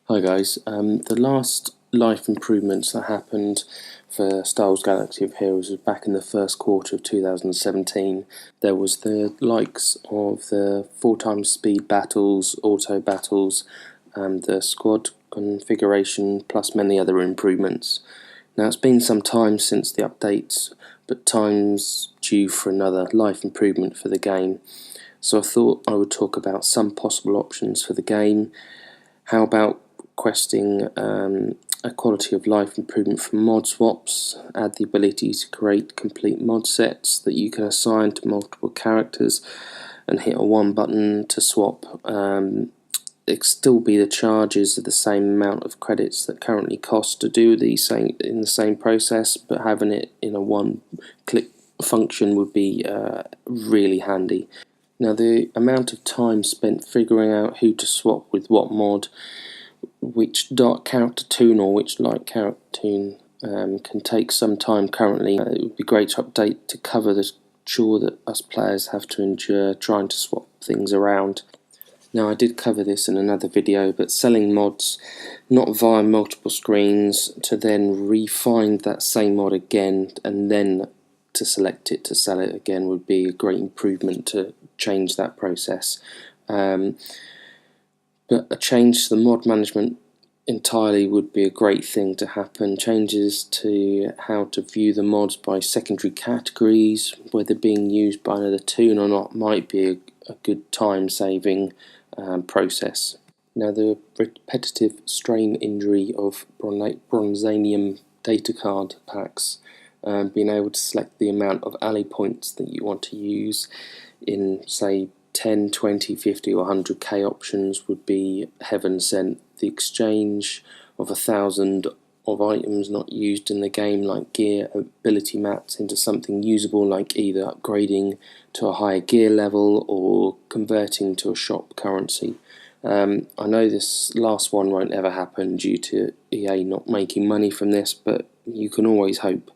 Hi guys, the last life improvements that happened for Star Wars Galaxy of Heroes was back in the first quarter of 2017. There was the likes of the 4x speed battles, auto battles, and the squad configuration, plus many other improvements. Now it's been some time since the updates, but time's due for another life improvement for the game. So I thought I would talk about some possible options for the game. How about requesting a quality of life improvement from mod swaps, add the ability to create complete mod sets that you can assign to multiple characters and hit a one button to swap. It still be the charges of the same amount of credits that currently cost to do these in the same process, but having it in a one click function would be really handy. Now, the amount of time spent figuring out who to swap with what mod, which dark character toon or which light character toon, can take some time currently. It would be great to update to cover the chore that us players have to endure trying to swap things around. Now, I did cover this in another video, but selling mods not via multiple screens to then re-find that same mod again and then to select it to sell it again would be a great improvement to change that process. But a change to the mod management entirely would be a great thing to happen. Changes to how to view the mods by secondary categories, whether being used by another toon or not, might be a good time saving process. Now, the repetitive strain injury of bronzanium data card packs, being able to select the amount of ally points that you want to use in, say, 10, 20, 50 or 100k options would be heaven sent. The exchange of 1,000 of items not used in the game, like gear ability mats, into something usable, like either upgrading to a higher gear level or converting to a shop currency. I know this last one won't ever happen due to EA not making money from this, but you can always hope.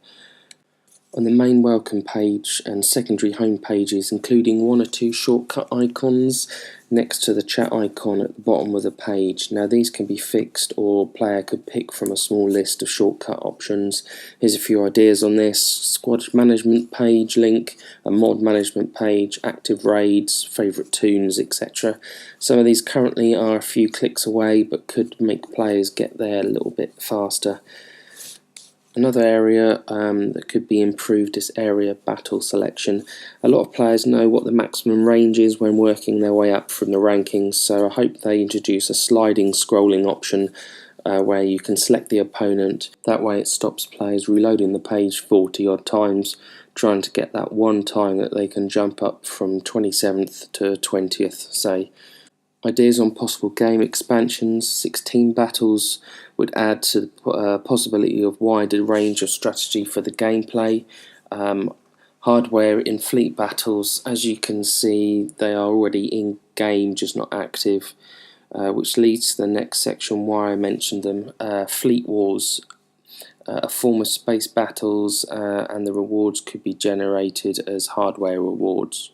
On the main welcome page and secondary home pages, including one or two shortcut icons next to the chat icon at the bottom of the page. Now, these can be fixed, or a player could pick from a small list of shortcut options. Here's a few ideas on this: squad management page link, a mod management page, active raids, favourite toons, etc. Some of these currently are a few clicks away, but could make players get there a little bit faster. Another area that could be improved is area battle selection. A lot of players know what the maximum range is when working their way up from the rankings, so I hope they introduce a sliding scrolling option where you can select the opponent. That way it stops players reloading the page 40 odd times trying to get that one time that they can jump up from 27th to 20th, say. Ideas on possible game expansions. 16 battles would add to the possibility of wider range of strategy for the gameplay. Hardware in fleet battles, as you can see, they are already in game, just not active, which leads to the next section why I mentioned them. Fleet wars, a form of space battles, and the rewards could be generated as hardware rewards.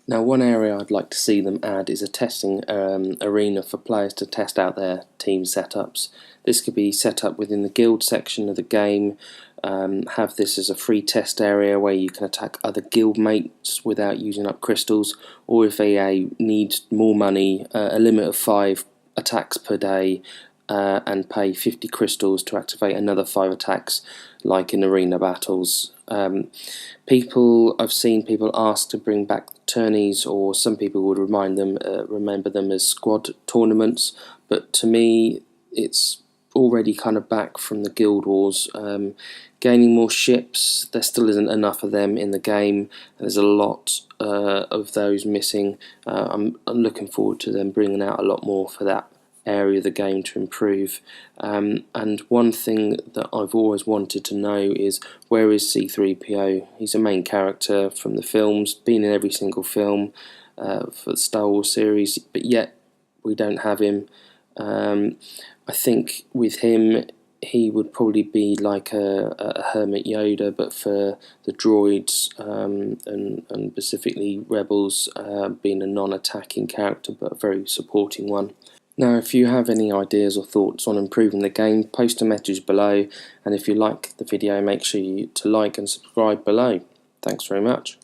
Now, one area I'd like to see them add is a testing arena for players to test out their team setups. This could be set up within the guild section of the game. Have this as a free test area where you can attack other guild mates without using up crystals, or if EA needs more money, a limit of 5 attacks per day, and pay 50 crystals to activate another 5 attacks, like in arena battles. I've seen people ask to bring back tourneys, or some people would remember them as squad tournaments, but to me it's already kind of back from the Guild Wars. Gaining more ships, there still isn't enough of them in the game. There's a lot of those missing. I'm looking forward to them bringing out a lot more for that area of the game to improve. And one thing that I've always wanted to know is, where is C3PO? He's a main character from the films, been in every single film for the Star Wars series, but yet we don't have him. I think with him he would probably be like a Hermit Yoda, but for the droids, and specifically Rebels, being a non-attacking character but a very supporting one. Now, if you have any ideas or thoughts on improving the game, post a message below, and if you like the video, make sure to like and subscribe below. Thanks very much.